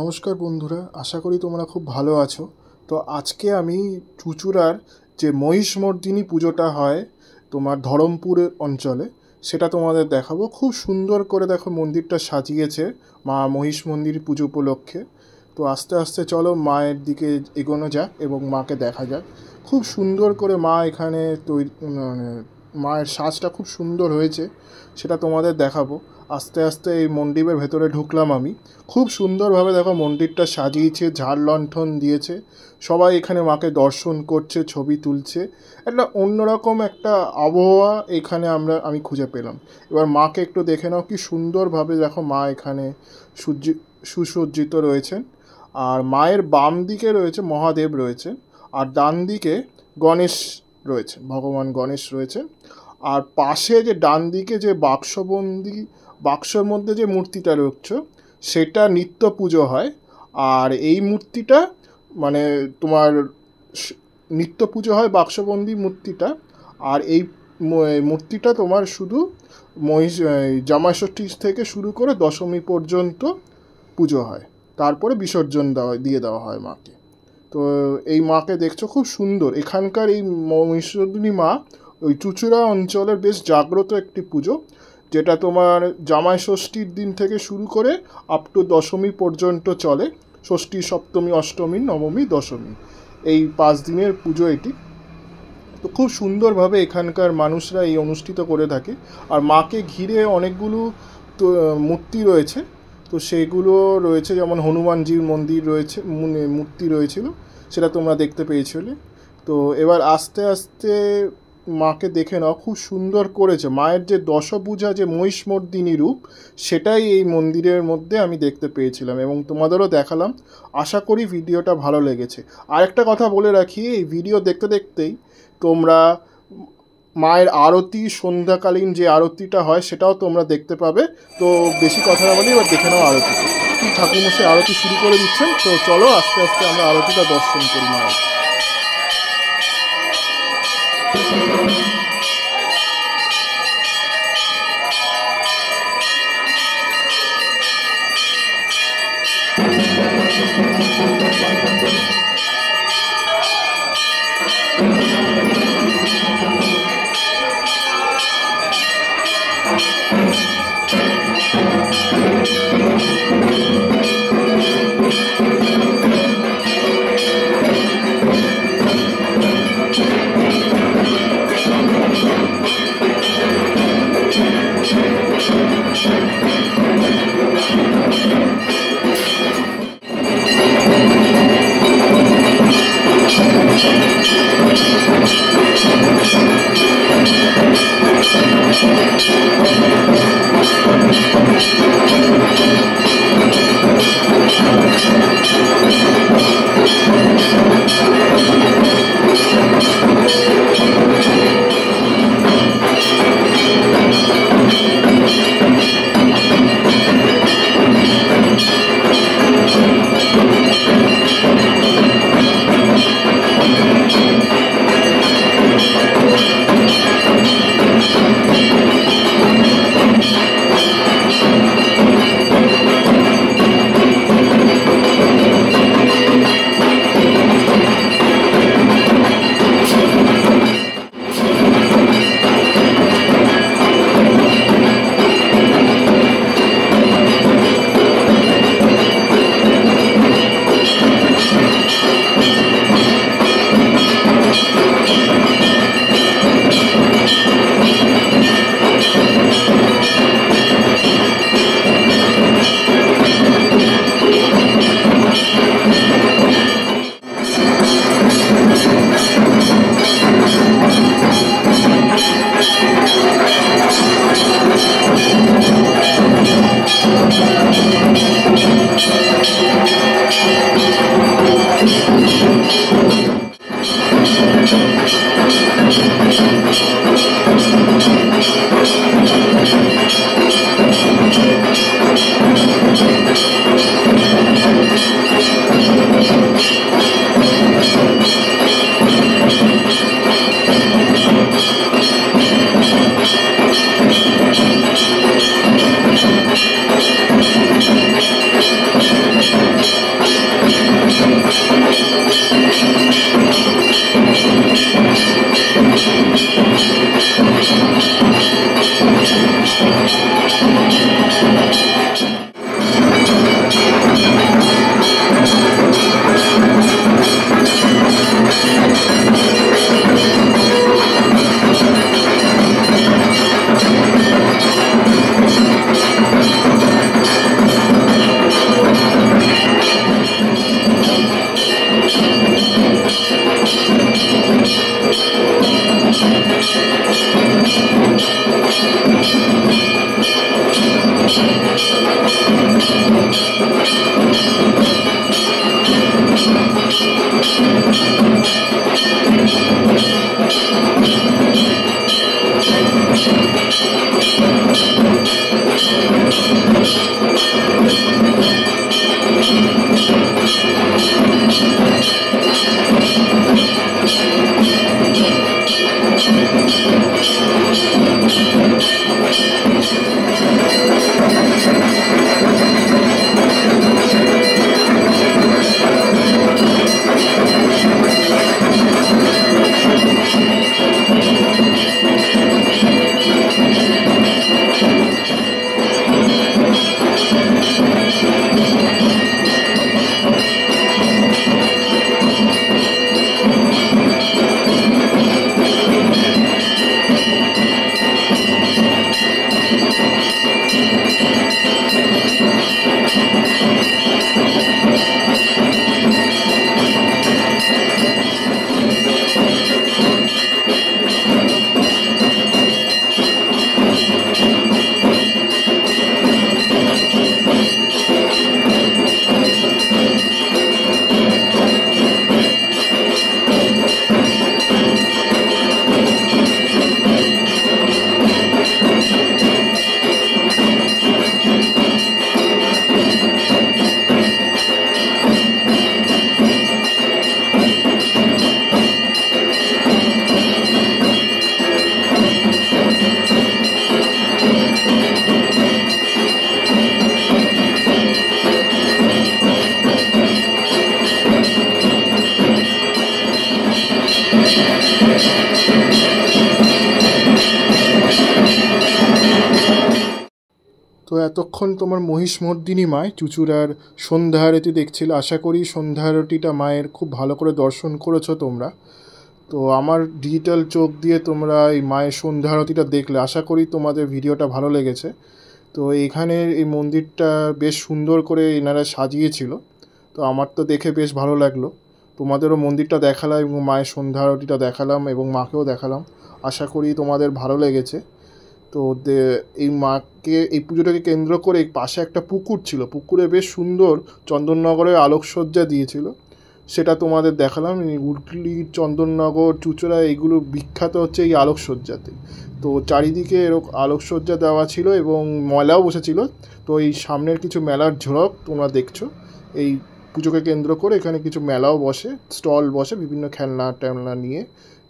নমস্কার বন্ধুরা, আশা করি তোমরা খুব ভালো আছো। তো আজকে আমি চুঁচুড়ার যে মহিষমর্দিনী পুজোটা হয় তোমার ধরমপুরের অঞ্চলে, সেটা তোমাদের দেখাবো। খুব সুন্দর করে দেখো মন্দিরটা সাজিয়েছে মা মহিষ মন্দির পুজো উপলক্ষে। তো আস্তে আস্তে চলো মায়ের দিকে এগোনো যাক এবং মাকে দেখা যাক। খুব সুন্দর করে মা এখানে তৈরি, মানে মায়ের সাজটা খুব সুন্দর হয়েছে, সেটা তোমাদের দেখাবো। আস্তে আস্তে এই মন্দিরের ভেতরে ঢুকলাম আমি। খুব সুন্দরভাবে দেখো মন্দিরটা সাজিয়েছে, ঝাড় লণ্ঠন দিয়েছে, সবাই এখানে মাকে দর্শন করছে, ছবি তুলছে। একটা অন্যরকম একটা আবহাওয়া এখানে আমি খুঁজে পেলাম। এবার মাকে একটু দেখে নাও, কি সুন্দরভাবে দেখো মা এখানে সুসজ্জিত রয়েছেন। আর মায়ের বাম দিকে রয়েছে মহাদেব রয়েছে, আর ডান দিকে গণেশ রয়েছে, ভগবান গণেশ রয়েছেন। আর পাশে যে ডান দিকে যে বাক্সবন্দি, বাক্সর মধ্যে যে মূর্তিটা রয়েছে, সেটা নিত্য পুজো হয়। আর এই মূর্তিটা মানে তোমার নিত্য পুজো হয় বাক্সবন্দি মূর্তিটা। আর এই মূর্তিটা তোমার শুধু জামাই ষষ্ঠী থেকে শুরু করে দশমী পর্যন্ত পুজো হয়, তারপরে বিসর্জন দিয়ে দেওয়া হয় মাকে। তো এই মাকে দেখছো, খুব সুন্দর। এখানকার এই মহিষমর্দিনী মা ওই চুঁচুড়া অঞ্চলের বেশ জাগ্রত একটি পুজো, যেটা তোমার জামাই ষষ্ঠীর দিন থেকে শুরু করে আপ টু দশমী পর্যন্ত চলে। ষষ্ঠী, সপ্তমী, অষ্টমী, নবমী, দশমী, এই 5 দিনের পুজো এটি। তো খুব সুন্দরভাবে এখানকার মানুষরা এই অনুষ্ঠিত করে থাকে। আর মাকে ঘিরে অনেকগুলো তো মূর্তি রয়েছে। তো সেইগুলো রয়েছে, যেমন হনুমানজির মন্দির রয়েছে, মূর্তি রয়েছিল, সেটা তোমরা দেখতে পেয়েছিলে। তো এবার আস্তে আস্তে মাকে দেখে নাও, খুব সুন্দর করেছে। মায়ের যে দশভুজা যে মহিষমর্দিনী রূপ, সেটাই এই মন্দিরের মধ্যে আমি দেখতে পেয়েছিলাম এবং তোমাদেরও দেখালাম। আশা করি ভিডিওটা ভালো লেগেছে। আরেকটা কথা বলে রাখি, এই ভিডিও দেখতে দেখতেই তোমরা মায়ের আরতি, সন্ধ্যাকালীন যে আরতিটা হয়, সেটাও তোমরা দেখতে পাবে। তো বেশি কথা না বলি, এবার দেখে নাও আরতি। ঠাকুরমশাই আরতি শুরু করে দিচ্ছেন, তো চলো আস্তে আস্তে আমরা আরতিটা দর্শন করি মায়ের। এতক্ষণ তোমার মহিষমর্দিনী মায় চুঁচুড়ার সন্ধ্যা আরতি দেখছিলে। আশা করি সন্ধ্যা আরতিটা মায়ের খুব ভালো করে দর্শন করেছো তোমরা। তো আমার ডিজিটাল চোখ দিয়ে তোমরা এই মায়ের সন্ধ্যা আরতিটা দেখলে, আশা করি তোমাদের ভিডিওটা ভালো লেগেছে। তো এখানের এই মন্দিরটা বেশ সুন্দর করে এনারা সাজিয়েছিল, তো আমার তো দেখে বেশ ভালো লাগলো। তোমাদেরও মন্দিরটা দেখালাম এবং মায়ের সন্ধ্যা আরতিটা দেখালাম এবং মাকেও দেখালাম। আশা করি তোমাদের ভালো লেগেছে। তো এই মাকে, এই পুজোটাকে কেন্দ্র করে পাশে একটা পুকুর ছিল, পুকুরে বেশ সুন্দর চন্দননগরের আলোকসজ্জা দিয়েছিল, সেটা তোমাদের দেখালাম। হুগলি, চন্দননগর, চুঁচুড়া এইগুলো বিখ্যাত হচ্ছে এই আলোকসজ্জাতে। তো চারিদিকে এরকম আলোকসজ্জা দেওয়া ছিল এবং মেলাও বসেছিল। তো এই সামনের কিছু মেলার ঝলক তোমরা দেখছো। এই পুজোকে কেন্দ্র করে এখানে কিছু মেলাও বসে, স্টল বসে বিভিন্ন খেলনা টেলনা নিয়ে।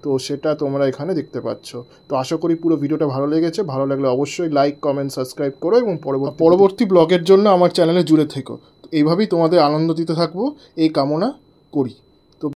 তো সেটা তোমরা এখানে দেখতে পাচ্ছ। তো আশা করি পুরো ভিডিওটা ভালো লেগেছে। ভালো লাগলে অবশ্যই লাইক, কমেন্ট, সাবস্ক্রাইব করো এবং পরবর্তী ব্লগের জন্য আমার চ্যানেলে জুড়ে থেকো। এইভাবেই তোমাদের আনন্দ দিতে থাকবো, এই কামনা করি।